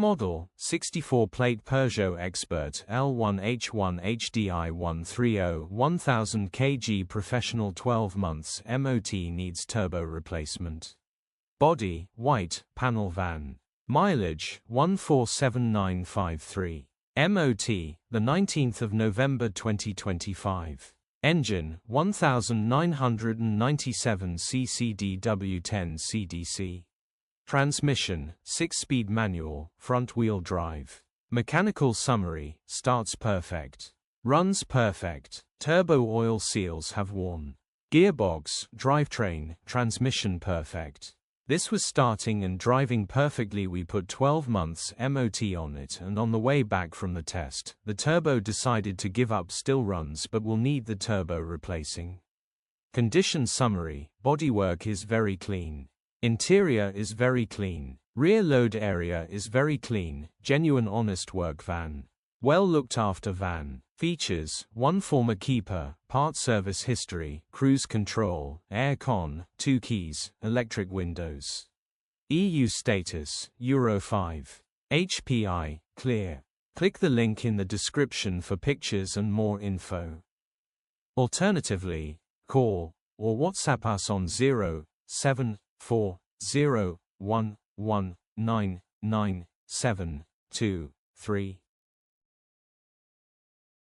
model, 64-plate Peugeot Expert L1H1 HDi 130 1000 kg professional 12 months MOT needs turbo replacement. Body, white, panel van. Mileage, 147953. MOT, the 19th of November 2025. Engine, 1997 cc DW10 CDC. Transmission, 6-speed manual, front-wheel drive. Mechanical summary, starts perfect. Runs perfect. Turbo oil seals have worn. Gearbox, drivetrain, transmission perfect. This was starting and driving perfectly. We put 12 months MOT on it, and on the way back from the test, the turbo decided to give up. Still runs but will need the turbo replacing. Condition summary, bodywork is very clean. Interior is very clean. Rear load area is very clean. Genuine honest work van. Well looked after van. Features, 1 former keeper, part service history, cruise control, air con, 2 keys, electric windows. EU status, Euro 5. HPI, clear. Click the link in the description for pictures and more info. Alternatively, call or WhatsApp us on 07401199723.